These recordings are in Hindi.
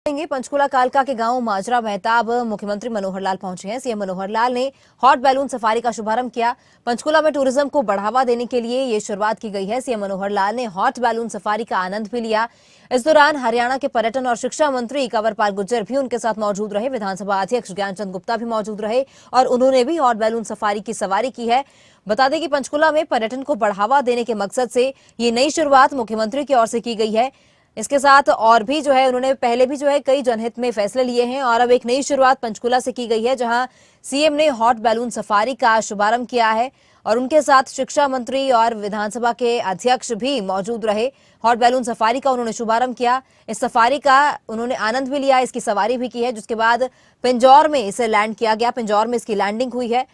पंचकुला कालका के गांव माजरा मेहताब मुख्यमंत्री मनोहर लाल पहुंचे हैं। सीएम मनोहर लाल ने हॉट बैलून सफारी का शुभारंभ किया। पंचकुला में टूरिज्म को बढ़ावा देने के लिए ये शुरुआत की गई है। सीएम मनोहर लाल ने हॉट बैलून सफारी का आनंद भी लिया। इस दौरान हरियाणा के पर्यटन और शिक्षा मंत्री कंवरपाल गुर्जर भी उनके साथ मौजूद रहे। विधानसभा अध्यक्ष ज्ञानचंद गुप्ता भी मौजूद रहे और उन्होंने भी हॉट बैलून सफारी की सवारी की है। बता दें कि पंचकुला में पर्यटन को बढ़ावा देने के मकसद से ये नई शुरुआत मुख्यमंत्री की ओर से की गई है। इसके साथ और भी उन्होंने पहले भी कई जनहित में फैसले लिए हैं और अब एक नई शुरुआत पंचकुला से की गई है, जहां सीएम ने हॉट बैलून सफारी का शुभारंभ किया है और उनके साथ शिक्षा मंत्री और विधानसभा के अध्यक्ष भी मौजूद रहे। हॉट बैलून सफारी का उन्होंने शुभारंभ किया। इस सफारी का उन्होंने आनंद भी लिया, इसकी सवारी भी की है, जिसके बाद पिंजौर में इसे लैंड किया गया। पिंजौर में इसकी लैंडिंग हुई है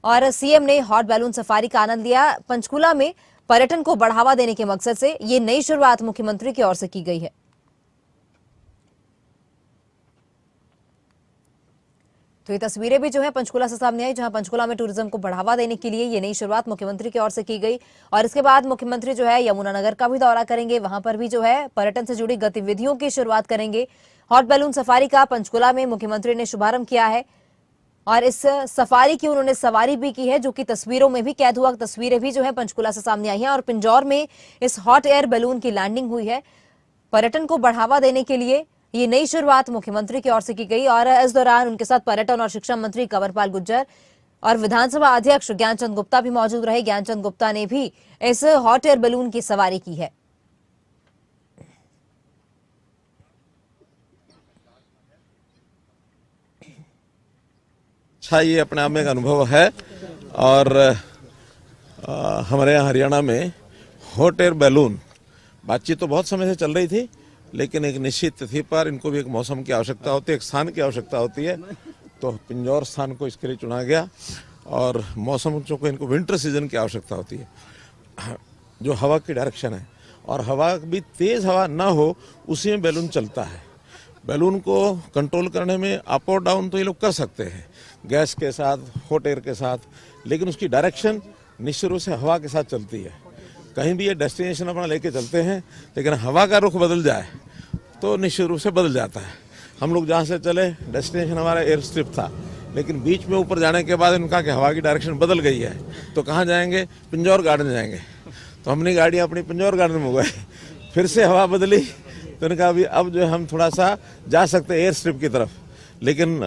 और सीएम ने हॉट बैलून सफारी का आनंद लिया। पंचकुला में पर्यटन को बढ़ावा देने के मकसद से ये नई शुरुआत मुख्यमंत्री की ओर से की गई है। तो ये तस्वीरें भी पंचकुला से सामने आई, जहां पंचकुला में टूरिज्म को बढ़ावा देने के लिए ये नई शुरुआत मुख्यमंत्री की ओर से की गई। और इसके बाद मुख्यमंत्री यमुनानगर का भी दौरा करेंगे, वहां पर भी पर्यटन से जुड़ी गतिविधियों की शुरुआत करेंगे। हॉट बैलून सफारी का पंचकुला में मुख्यमंत्री ने शुभारंभ किया है और इस सफारी की उन्होंने सवारी भी की है, जो कि तस्वीरों में भी कैद हुआ। तस्वीरें भी पंचकुला से सामने आई हैं और पिंजौर में इस हॉट एयर बैलून की लैंडिंग हुई है। पर्यटन को बढ़ावा देने के लिए ये नई शुरुआत मुख्यमंत्री की ओर से की गई और इस दौरान उनके साथ पर्यटन और शिक्षा मंत्री कंवरपाल गुर्जर और विधानसभा अध्यक्ष ज्ञानचंद गुप्ता भी मौजूद रहे। ज्ञानचंद गुप्ता ने भी इस हॉट एयर बैलून की सवारी की है। अच्छा, ये अपने आप में एक अनुभव है और हमारे यहाँ हरियाणा में हॉट एयर बैलून बातचीत तो बहुत समय से चल रही थी, लेकिन एक निश्चित तिथि पर इनको भी एक मौसम की आवश्यकता होती है, एक स्थान की आवश्यकता होती है। तो पिंजौर स्थान को इसके लिए चुना गया और मौसम को इनको विंटर सीजन की आवश्यकता होती है। जो हवा की डायरेक्शन है और हवा भी तेज़ हवा ना हो, उसी में बैलून चलता है। बैलून को कंट्रोल करने में अप और डाउन तो ये लोग कर सकते हैं गैस के साथ, हॉट एयर के साथ, लेकिन उसकी डायरेक्शन निश्चित रूप से हवा के साथ चलती है। कहीं भी ये डेस्टिनेशन अपना लेके चलते हैं, लेकिन हवा का रुख बदल जाए तो निश्चित रूप से बदल जाता है। हम लोग जहाँ से चले, डेस्टिनेशन हमारा एयर स्ट्रिप था, लेकिन बीच में ऊपर जाने के बाद इनका कि हवा की डायरेक्शन बदल गई है, तो कहाँ जाएंगे? पिंजौर गार्डन जाएंगे। तो हमने गाड़ी अपनी पिंजौर गार्डन में गए, फिर से हवा बदली, तो इनका अभी अब हम थोड़ा सा जा सकते हैं एयर स्ट्रिप की तरफ। लेकिन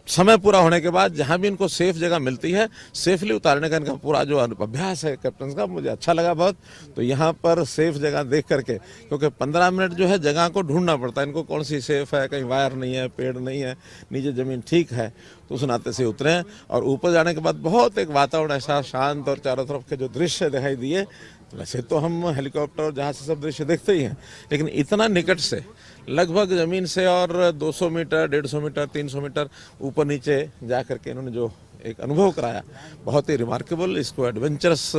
समय पूरा होने के बाद जहां भी इनको सेफ जगह मिलती है, सेफली उतारने का इनका पूरा जो अभ्यास है कैप्टन का, मुझे अच्छा लगा बहुत। तो यहाँ पर सेफ जगह देख करके, क्योंकि 15 मिनट जगह को ढूंढना पड़ता है इनको, कौन सी सेफ है, कहीं वायर नहीं है, पेड़ नहीं है, नीचे जमीन ठीक है, तो उस नाते से उतरे हैं। और ऊपर जाने के बाद बहुत एक वातावरण ऐसा शांत और चारों तरफ के जो दृश्य दिखाई दिए, वैसे तो हम हेलीकॉप्टर और जहाज से सब दृश्य देखते ही हैं, लेकिन इतना निकट से लगभग ज़मीन से और 200 मीटर, 150 मीटर, 300 मीटर ऊपर नीचे जा करके इन्होंने जो एक अनुभव कराया, बहुत ही रिमार्केबल। इसको एडवेंचरस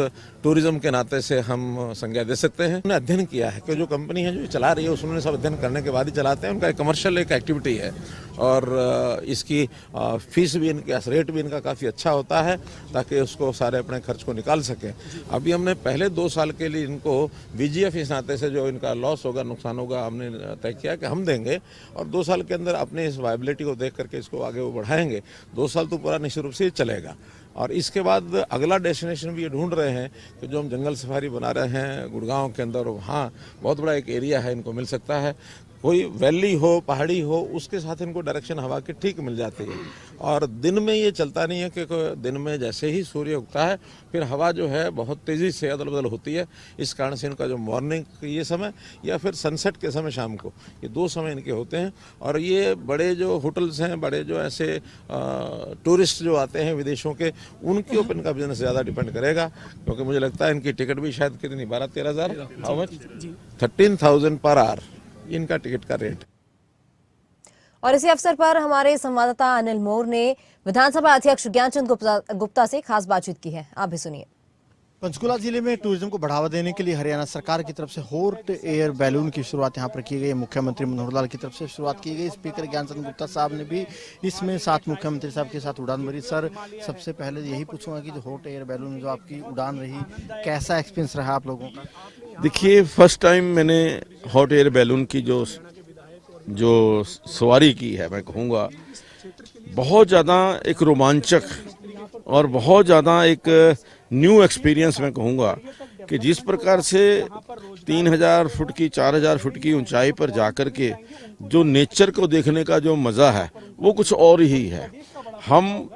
टूरिज्म के नाते से हम संज्ञा दे सकते हैं। उन्होंने अध्ययन किया है कि जो कंपनी है जो चला रही है, उसने सब अध्ययन करने के बाद ही चलाते हैं। उनका एक कमर्शियल एक एक्टिविटी है और इसकी फीस भी, इनके रेट भी इनका काफ़ी अच्छा होता है, ताकि उसको सारे अपने खर्च को निकाल सकें। अभी हमने पहले 2 साल के लिए इनको VGF इस नाते से जो इनका लॉस होगा, नुकसान होगा, हमने तय किया कि हम देंगे और 2 साल के अंदर अपने इस वायबिलिटी को देख करके इसको आगे वो बढ़ाएंगे। 2 साल तो पूरा निश्चित रूप से चलेगा। और इसके बाद अगला डेस्टिनेशन भी ये ढूंढ रहे हैं कि जो हम जंगल सफारी बना रहे हैं गुड़गांव के अंदर, वहाँ बहुत बड़ा एक एरिया है, इनको मिल सकता है। कोई वैली हो, पहाड़ी हो, उसके साथ इनको डायरेक्शन हवा की ठीक मिल जाती है। और दिन में ये चलता नहीं है कि दिन में जैसे ही सूर्य उगता है, फिर हवा बहुत तेज़ी से अदल बदल होती है। इस कारण से इनका जो मॉर्निंग ये समय या फिर सनसेट के समय शाम को, ये 2 समय इनके होते हैं। और ये बड़े जो होटल्स हैं, बड़े जो ऐसे टूरिस्ट जो आते हैं विदेशों के, उनके ऊपर इनका बिजनेस ज़्यादा डिपेंड करेगा, क्योंकि मुझे लगता है इनकी टिकट भी शायद कितनी 12-13 हज़ार, हाउ मच, 13,000 पर आवर इनका टिकट का रेट। और इसी अवसर पर हमारे संवाददाता अनिल मोर ने विधानसभा अध्यक्ष ज्ञानचंद गुप्ता से खास बातचीत की है, आप भी सुनिए। पंचकुला जिले में टूरिज्म को बढ़ावा देने के लिए हरियाणा सरकार की तरफ से हॉट एयर बैलून की शुरुआत यहां पर की गई। मुख्यमंत्री मनोहर लाल की तरफ से शुरुआत की गई। स्पीकर ज्ञानचंद गुप्ता साहब ने भी इसमें साथ मुख्यमंत्री साहब के साथ उड़ान भरी। सर, सबसे पहले यही पूछूंगा कि जो हॉट एयर बैलून जो आपकी उड़ान रही, कैसा एक्सपीरियंस रहा आप लोगों का? देखिए, फर्स्ट टाइम मैंने हॉट एयर बैलून की जो जो सवारी की है, मैं कहूँगा बहुत ज़्यादा एक रोमांचक और बहुत ज़्यादा एक न्यू एक्सपीरियंस मैं कहूँगा कि जिस प्रकार से 3000 फुट की 4000 फुट की ऊंचाई पर जाकर के जो नेचर को देखने का जो मज़ा है वो कुछ और ही है। हम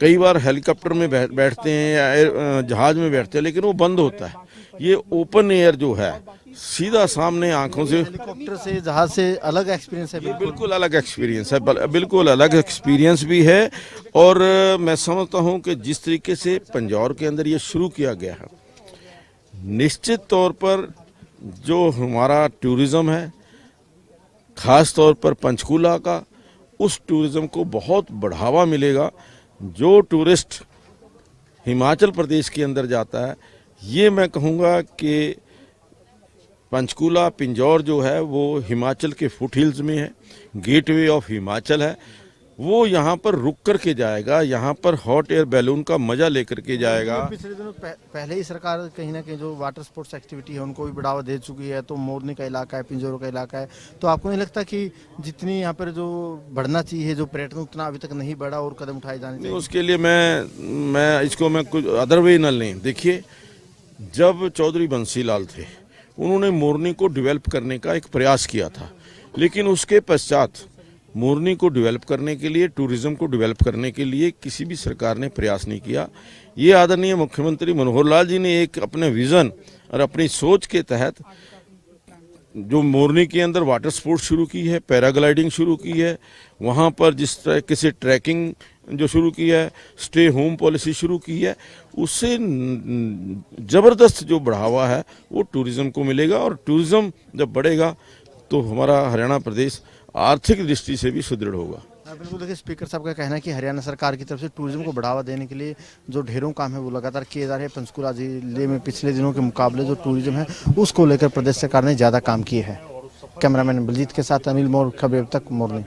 कई बार हेलीकॉप्टर में बैठते हैं या जहाज में बैठते हैं, लेकिन वो बंद होता है। ये ओपन एयर जो है सीधा सामने आंखों से, हेलीकॉप्टर से जहाज से अलग एक्सपीरियंस है। ये बिल्कुल अलग एक्सपीरियंस है, बिल्कुल अलग एक्सपीरियंस भी है। और मैं समझता हूँ कि जिस तरीके से पंजौर के अंदर ये शुरू किया गया है, निश्चित तौर पर जो हमारा टूरिज़्म है, ख़ास तौर पर पंचकूला का, उस टूरिज़्म को बहुत बढ़ावा मिलेगा। जो टूरिस्ट हिमाचल प्रदेश के अंदर जाता है, ये मैं कहूँगा कि पंचकूला पिंजौर जो है वो हिमाचल के फुट हिल्स में है, गेटवे ऑफ हिमाचल है। वो यहाँ पर रुक कर के जाएगा, यहाँ पर हॉट एयर बैलून का मजा लेकर के जाएगा। पिछले दिनों पहले ही सरकार कहीं ना कहीं जो वाटर स्पोर्ट्स एक्टिविटी है उनको भी बढ़ावा दे चुकी है। तो मोरनी का इलाका है, पिंजौर का इलाका है, तो आपको नहीं लगता कि जितनी यहाँ पर जो बढ़ना चाहिए जो पर्यटन, उतना अभी तक नहीं बढ़ा और कदम उठाए जाने चाहिए? उसके लिए मैं कुछ अदर वे न लें। देखिए, जब चौधरी बंसी लाल थे, उन्होंने मोरनी को डेवलप करने का एक प्रयास किया था, लेकिन उसके पश्चात मोरनी को डेवलप करने के लिए, टूरिज्म को डेवलप करने के लिए किसी भी सरकार ने प्रयास नहीं किया। ये आदरणीय मुख्यमंत्री मनोहर लाल जी ने एक अपने विजन और अपनी सोच के तहत जो मोरनी के अंदर वाटर स्पोर्ट्स शुरू की है, पैराग्लाइडिंग शुरू की है, वहाँ पर जिस तरह से ट्रैकिंग जो शुरू की है, स्टे होम पॉलिसी शुरू की है, उससे ज़बरदस्त जो बढ़ावा है वो टूरिज़्म को मिलेगा। और टूरिज़्म जब बढ़ेगा तो हमारा हरियाणा प्रदेश आर्थिक दृष्टि से भी सुदृढ़ होगा। बिल्कुल, देखिए स्पीकर साहब का कहना है कि हरियाणा सरकार की तरफ से टूरिज्म को बढ़ावा देने के लिए जो ढेरों काम है वो लगातार किए जा रहे हैं। पंचकूला जिले में पिछले दिनों के मुकाबले जो टूरिज्म है उसको लेकर प्रदेश सरकार ने ज़्यादा काम किए हैं। कैमरामैन बलजीत के साथ अनिल मोर, खबर तक, मोरनी।